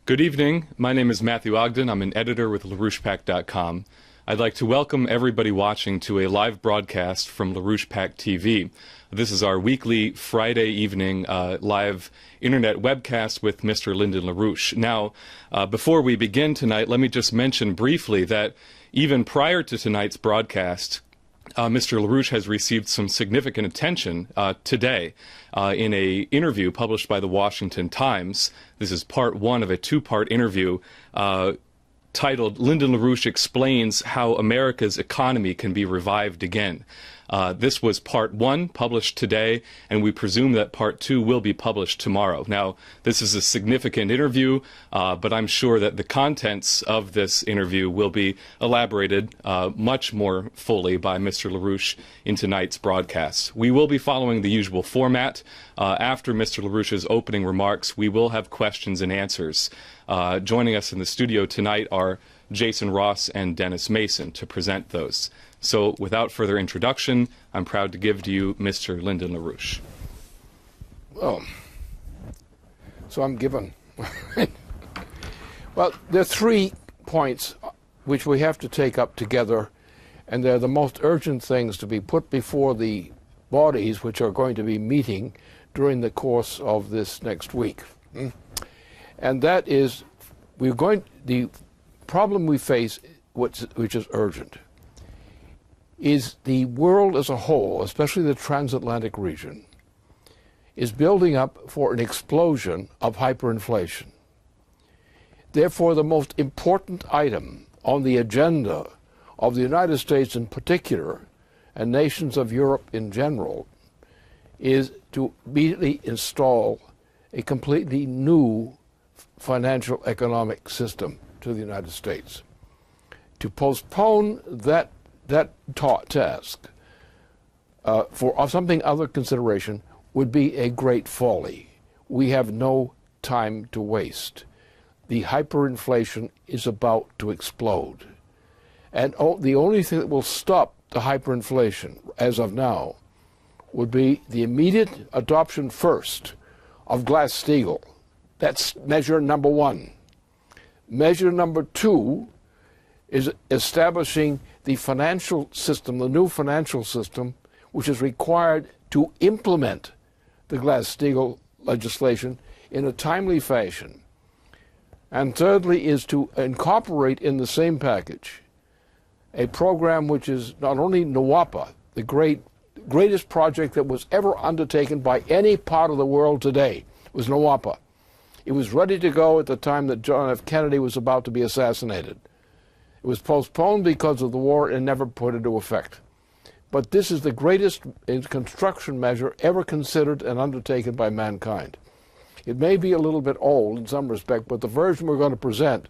Good evening. My name is Matthew Ogden. I'm an editor with LaRouchePAC.com. I'd like to welcome everybody watching to a live broadcast from LaRouche PAC TV. This is our weekly Friday evening live internet webcast with Mr. Lyndon LaRouche. Now, before we begin tonight, let me just mention briefly that even prior to tonight's broadcast, Mr. LaRouche has received some significant attention today in an interview published by the Washington Times. This is part one of a two-part interview titled Lyndon LaRouche Explains How America's Economy Can Be Revived Again. This was part one, published today, and we presume that part two will be published tomorrow. Now, this is a significant interview, but I'm sure that the contents of this interview will be elaborated much more fully by Mr. LaRouche in tonight's broadcast. We will be following the usual format. After Mr. LaRouche's opening remarks, we will have questions and answers. Joining us in the studio tonight are Jason Ross and Dennis Mason to present those. So, without further introduction, I'm proud to give to you Mr. Lyndon LaRouche. Well, so I'm given. Well, there are 3 points which we have to take up together, and they're the most urgent things to be put before the bodies which are going to be meeting during the course of this next week. And that is, the problem we face, which is urgent, is the world as a whole, especially the transatlantic region, is building up for an explosion of hyperinflation. Therefore, the most important item on the agenda of the United States in particular, and nations of Europe in general, is to immediately install a completely new financial economic system to the United States. To postpone that task for something other consideration would be a great folly. We have no time to waste. The hyperinflation is about to explode. And the only thing that will stop the hyperinflation as of now would be the immediate adoption first of Glass-Steagall. That's measure number 1. Measure number 2 is establishing the financial system, the new financial system, which is required to implement the Glass-Steagall legislation in a timely fashion. And thirdly is to incorporate in the same package a program which is not only NWAPA, the greatest project that was ever undertaken by any part of the world today, was NWAPA. It was ready to go at the time that John F. Kennedy was about to be assassinated. It was postponed because of the war and never put into effect. But this is the greatest construction measure ever considered and undertaken by mankind. It may be a little bit old in some respect, but the version we're going to present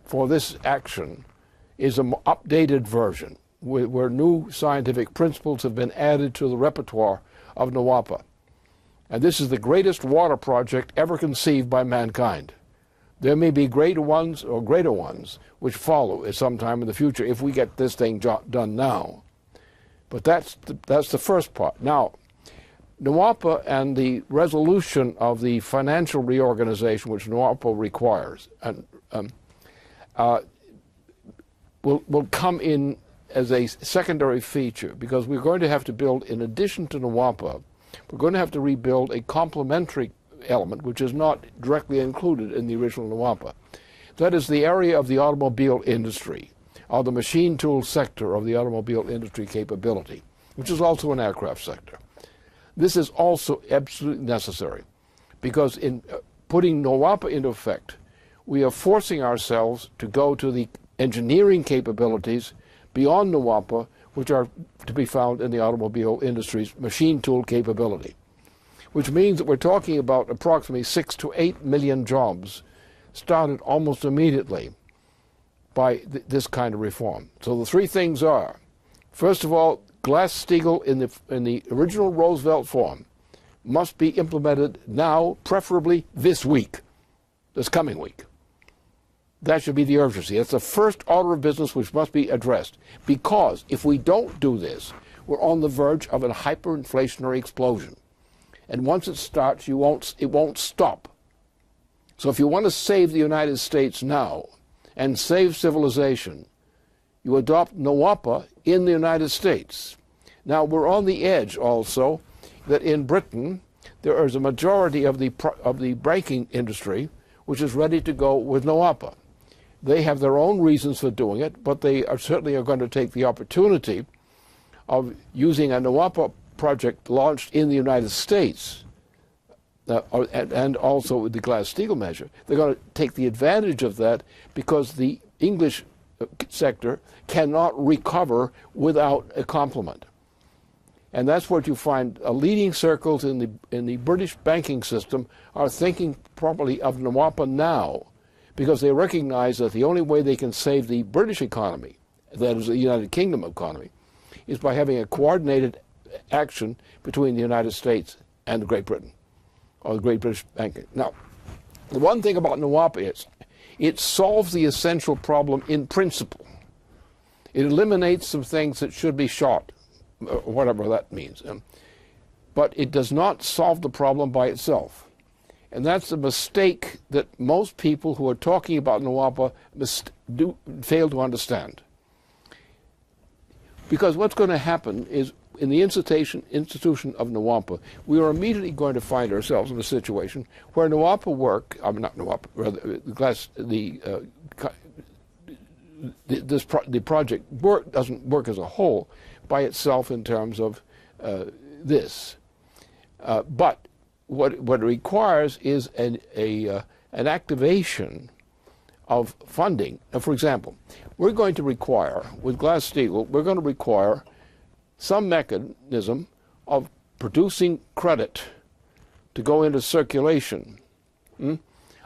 for this action is an updated version where new scientific principles have been added to the repertoire of NWAPA. And this is the greatest water project ever conceived by mankind. There may be greater ones which follow at some time in the future if we get this thing done now. But that's the first part. Now, NWAPA and the resolution of the financial reorganization which NWAPA requires will come in as a secondary feature, because we're going to have to build, in addition to NWAPA, we're going to have to rebuild a complementary element which is not directly included in the original NWAPA. That is the area of the automobile industry, or the machine tool sector of the automobile industry capability, which is also an aircraft sector. This is also absolutely necessary, because in putting NWAPA into effect, we are forcing ourselves to go to the engineering capabilities beyond NWAPA, which are to be found in the automobile industry's machine tool capability, which means that we're talking about approximately 6 to 8 million jobs started almost immediately by this kind of reform. So the 3 things are, first of all, Glass-Steagall in the original Roosevelt form must be implemented now, preferably this week, this coming week. That should be the urgency. That's the first order of business which must be addressed. Because if we don't do this, we're on the verge of a hyperinflationary explosion. And once it starts, it won't stop. So if you want to save the United States now and save civilization, you adopt NWAPA in the United States. Now, we're on the edge also that in Britain there is a majority of the banking industry which is ready to go with NWAPA. They have their own reasons for doing it, but they certainly are going to take the opportunity of using a NWAPA project launched in the United States and also with the Glass-Steagall measure. They're going to take the advantage of that because the English sector cannot recover without a complement. And that's what you find. Leading circles in the British banking system are thinking properly of NWAPA now, because they recognize that the only way they can save the British economy, that is the United Kingdom economy, is by having a coordinated action between the United States and Great Britain, or the Great British Banking. Now, the one thing about NWAPA is it solves the essential problem in principle. It eliminates some things that should be shot, whatever that means. But it does not solve the problem by itself. And that's a mistake that most people who are talking about NWAPA fail to understand. Because what's going to happen is, in the institution of NWAPA, we are immediately going to find ourselves in a situation where the project doesn't work as a whole by itself in terms of this. But what it requires is an activation of funding. Now, for example, we're going to require, with Glass-Steagall, we're going to require some mechanism of producing credit to go into circulation.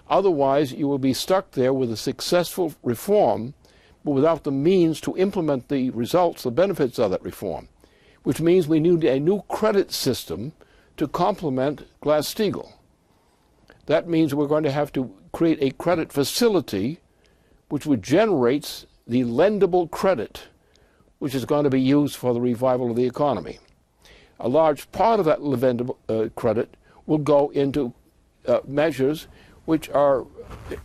Otherwise, you will be stuck there with a successful reform, but without the means to implement the results, the benefits of that reform, which means we need a new credit system to complement Glass-Steagall. That means we're going to have to create a credit facility which would generate the lendable credit which is going to be used for the revival of the economy. A large part of that lendable credit will go into measures which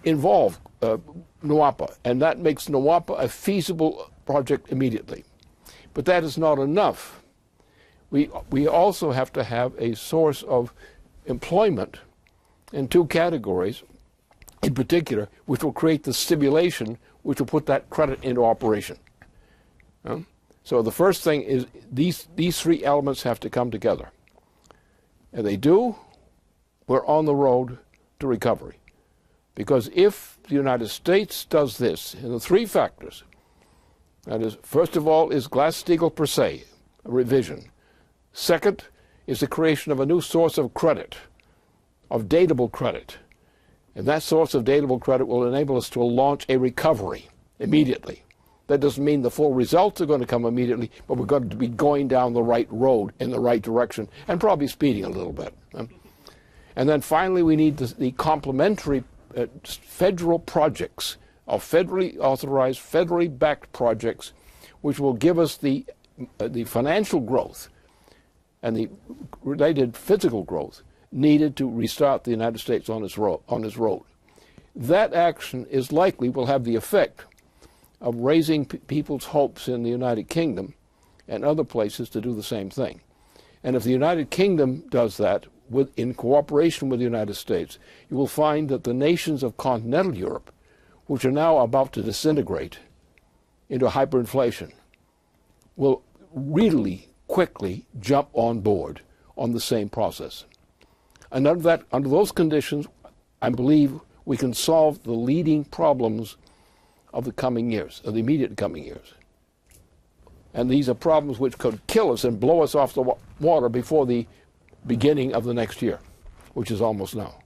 involve NWAPA, and that makes NWAPA a feasible project immediately. But that is not enough. We also have to have a source of employment in two categories, in particular, which will create the stimulation which will put that credit into operation. So the first thing is these three elements have to come together. And they do, we're on the road to recovery. Because if the United States does this, in the three factors, that is, first of all, is Glass-Steagall per se, a revision. Second is the creation of a new source of credit, of datable credit. And that source of datable credit will enable us to launch a recovery immediately. That doesn't mean the full results are going to come immediately, but we're going to be going down the right road in the right direction, and probably speeding a little bit. And then finally, we need the complementary federal projects, of federally authorized, federally backed projects, which will give us the financial growth and the related physical growth needed to restart the United States on its road. That action is likely will have the effect of raising people's hopes in the United Kingdom and other places to do the same thing. And if the United Kingdom does that in cooperation with the United States, you will find that the nations of continental Europe, which are now about to disintegrate into hyperinflation, will really quickly jump on board on the same process. And under those conditions, I believe we can solve the leading problems of the coming years, of the immediate coming years. And these are problems which could kill us and blow us off the water before the beginning of the next year, which is almost now.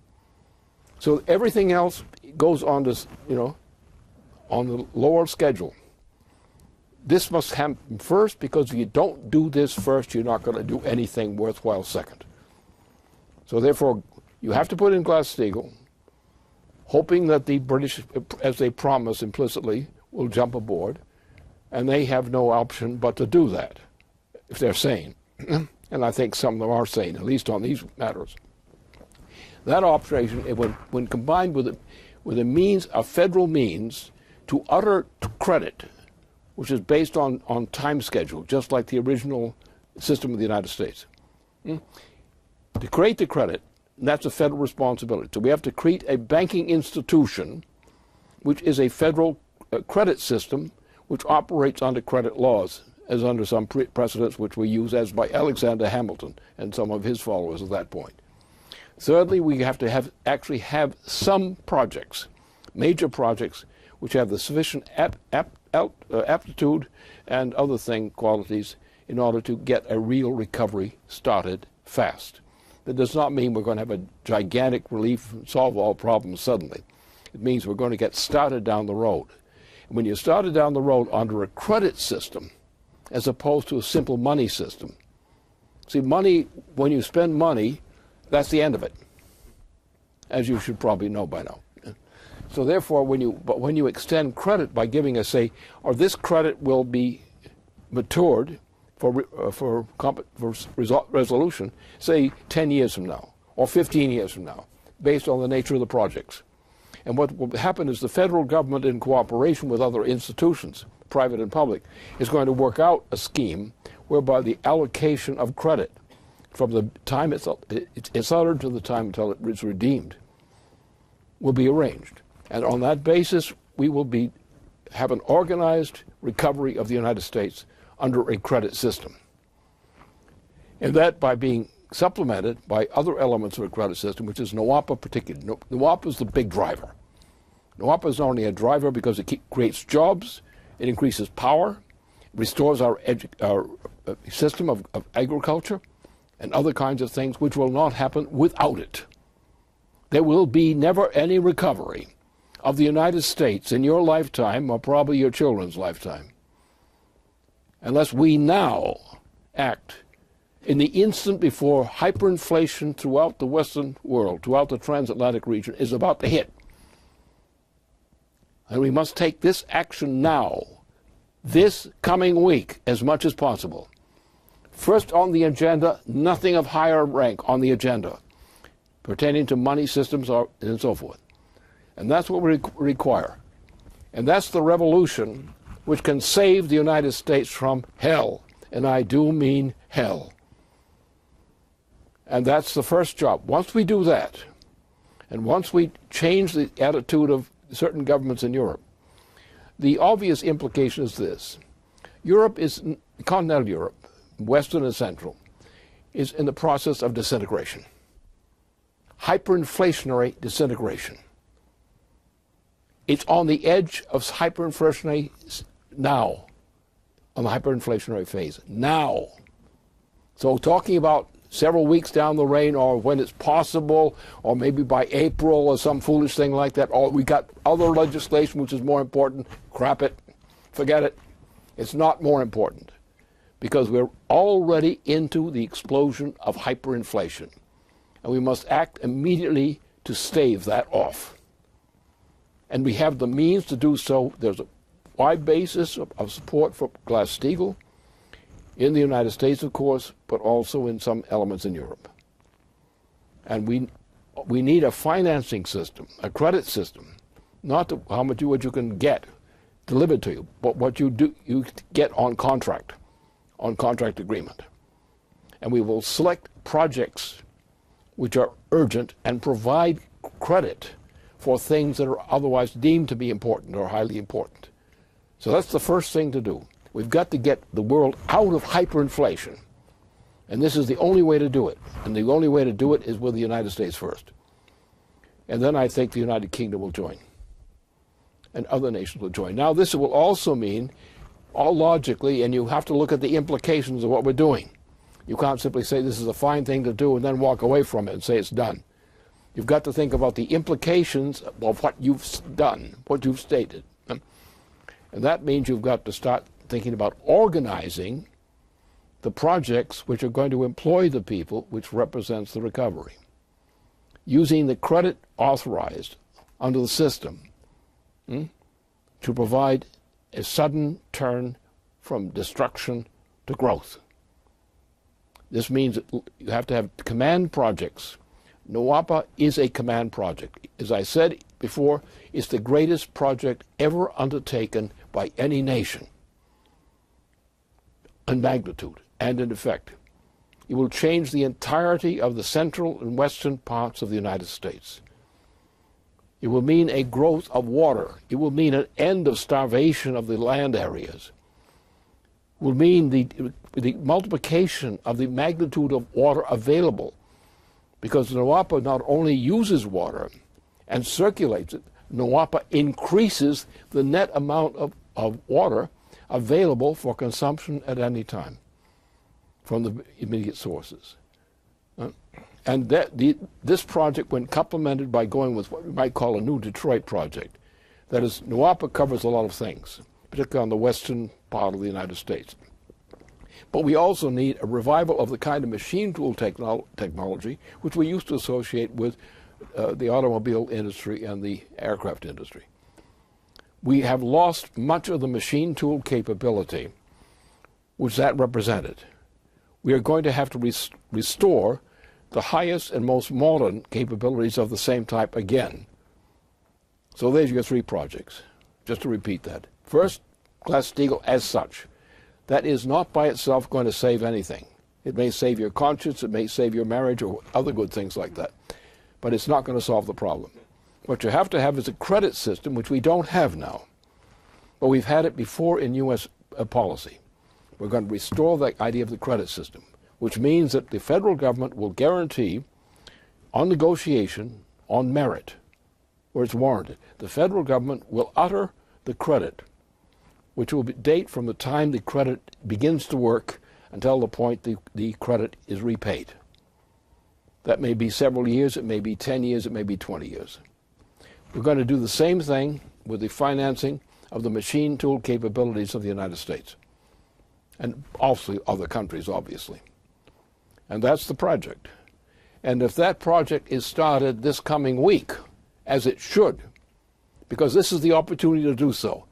So everything else goes on this, on the lower schedule. This must happen first, because if you don't do this first, you're not going to do anything worthwhile second. So therefore, you have to put in Glass-Steagall, hoping that the British, as they promise implicitly, will jump aboard, and they have no option but to do that, if they're sane. And I think some of them are sane, at least on these matters. That operation, when combined with a means, a federal means, to utter credit, which is based on time schedule, just like the original system of the United States. To create the credit, that's a federal responsibility. So we have to create a banking institution, which is a federal credit system, which operates under credit laws, as under some precedents which were used as by Alexander Hamilton and some of his followers at that point. Thirdly, we have to actually have some projects, major projects, which have the sufficient aptitude and other qualities in order to get a real recovery started fast. That does not mean we're going to have a gigantic relief and solve all problems suddenly. It means we're going to get started down the road. And when you started down the road under a credit system, as opposed to a simple money system. See, money, when you spend money, that's the end of it, as you should probably know by now. So therefore, when you extend credit by giving us, say, or this credit will be matured for resolution, say 10 years from now, or 15 years from now, based on the nature of the projects. And what will happen is the federal government, in cooperation with other institutions, private and public, is going to work out a scheme whereby the allocation of credit from the time it's uttered to the time until it is redeemed will be arranged. And on that basis, we will have an organized recovery of the United States under a credit system. And that by being supplemented by other elements of a credit system, which is NWOPA particularly. NWOPA is the big driver. NWOPA is not only a driver because it creates jobs, it increases power, restores our system of agriculture and other kinds of things, which will not happen without it. There will be never any recovery of the United States in your lifetime, or probably your children's lifetime, unless we now act in the instant before hyperinflation throughout the Western world, throughout the transatlantic region, is about to hit. And we must take this action now, this coming week, as much as possible. First on the agenda, nothing of higher rank on the agenda pertaining to money systems and so forth. And that's what we require. And that's the revolution which can save the United States from hell. And I do mean hell. And that's the first job. Once we do that, and once we change the attitude of certain governments in Europe, the obvious implication is this. Continental Europe, Western and Central, is in the process of disintegration. Hyperinflationary disintegration. It's on the edge of hyperinflationary now, on the hyperinflationary phase, now. So talking about several weeks down the lane, or when it's possible, or maybe by April or some foolish thing like that, or we got other legislation which is more important, crap it, forget it. It's not more important, because we're already into the explosion of hyperinflation, and we must act immediately to stave that off. And we have the means to do so. There's a wide basis of support for Glass-Steagall in the United States, of course, but also in some elements in Europe. And we need a financing system, a credit system, not how much what you can get delivered to you, but what you get on contract agreement. And we will select projects which are urgent and provide credit for things that are otherwise deemed to be important or highly important. So that's the first thing to do. We've got to get the world out of hyperinflation. And this is the only way to do it. And the only way to do it is with the United States first. And then I think the United Kingdom will join. And other nations will join. Now this will also mean, all logically, and you have to look at the implications of what we're doing. You can't simply say this is a fine thing to do and then walk away from it and say it's done. You've got to think about the implications of what you've done, what you've stated. And that means you've got to start thinking about organizing the projects which are going to employ the people, which represents the recovery. Using the credit authorized under the system to provide a sudden turn from destruction to growth. This means that you have to have command projects NWAPA is a command project. As I said before, it's the greatest project ever undertaken by any nation in magnitude and in effect. It will change the entirety of the central and western parts of the United States. It will mean a growth of water. It will mean an end of starvation of the land areas. It will mean the multiplication of the magnitude of water available, because NWAPA not only uses water and circulates it, NWAPA increases the net amount of water available for consumption at any time from the immediate sources. And this project, when complemented by going with what we might call a new Detroit project, that is, NWAPA covers a lot of things, particularly on the western part of the United States. But we also need a revival of the kind of machine tool technology which we used to associate with the automobile industry and the aircraft industry. We have lost much of the machine tool capability which that represented. We are going to have to restore the highest and most modern capabilities of the same type again. So there's your three projects, just to repeat that. First, Glass-Steagall as such. That is not by itself going to save anything. It may save your conscience, it may save your marriage, or other good things like that. But it's not going to solve the problem. What you have to have is a credit system, which we don't have now. But we've had it before in U.S. policy. We're going to restore that idea of the credit system, which means that the federal government will guarantee, on negotiation, on merit, where it's warranted, the federal government will utter the credit, which will date from the time the credit begins to work until the point the credit is repaid. That may be several years, it may be 10 years, it may be 20 years. We're going to do the same thing with the financing of the machine tool capabilities of the United States, and also other countries, obviously. And that's the project. And if that project is started this coming week, as it should, because this is the opportunity to do so,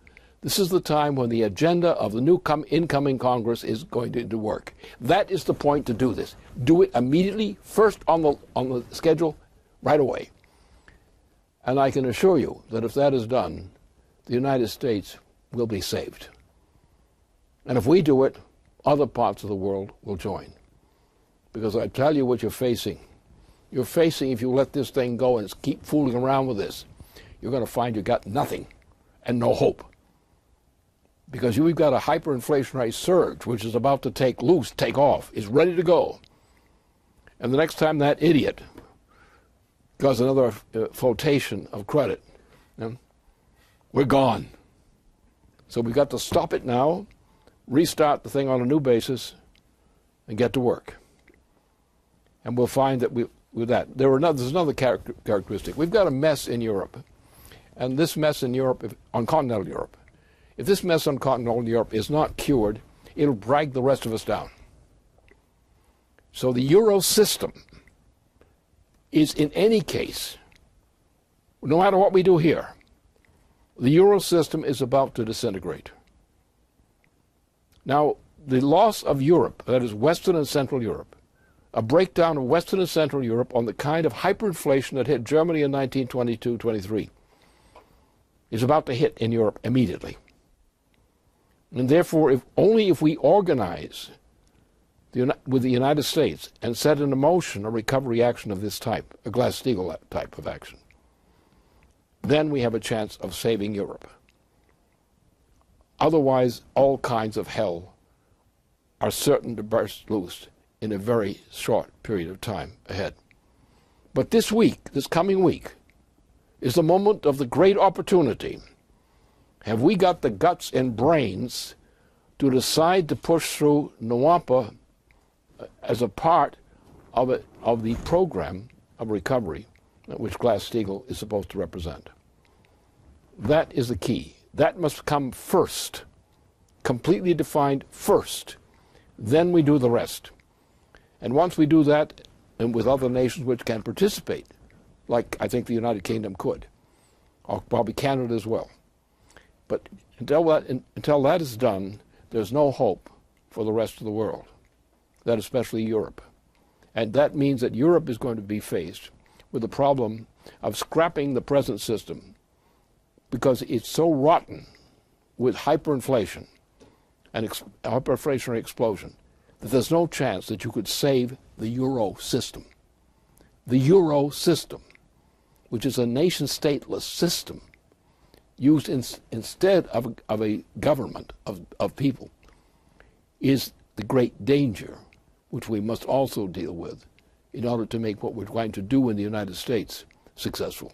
this is the time when the agenda of the new incoming Congress is going to work. That is the point to do this. Do it immediately, first on the schedule, right away. And I can assure you that if that is done, the United States will be saved. And if we do it, other parts of the world will join. Because I tell you what you're facing. You're facing, if you let this thing go and keep fooling around with this, you're going to find you got nothing and no hope. Because we've got a hyperinflationary surge which is about to take off, is ready to go. And the next time that idiot does another flotation of credit, we're gone. So we've got to stop it now, restart the thing on a new basis, and get to work. And we'll find that with that, there's another characteristic. We've got a mess in Europe. And this mess in Europe, on continental Europe, if this mess on continental Europe is not cured, it'll drag the rest of us down. So the Euro system is, in any case, no matter what we do here, the Euro system is about to disintegrate. Now, the loss of Europe, that is Western and Central Europe, a breakdown of Western and Central Europe on the kind of hyperinflation that hit Germany in 1922-23, is about to hit in Europe immediately. And therefore, only if we organize with the United States and set in motion a recovery action of this type, a Glass-Steagall type of action, then we have a chance of saving Europe. Otherwise, all kinds of hell are certain to burst loose in a very short period of time ahead. But this week, this coming week, is the moment of the great opportunity. Have we got the guts and brains to decide to push through NWAPA as a part of the program of recovery which Glass-Steagall is supposed to represent? That is the key. That must come first, completely defined first. Then we do the rest. And once we do that, and with other nations which can participate, like I think the United Kingdom could, or probably Canada as well. But until that is done, there's no hope for the rest of the world, that especially Europe. And that means that Europe is going to be faced with the problem of scrapping the present system because it's so rotten with hyperinflation and hyperinflationary explosion that there's no chance that you could save the euro system. The euro system, which is a nation-stateless system used instead of a government of people, is the great danger which we must also deal with in order to make what we're trying to do in the United States successful.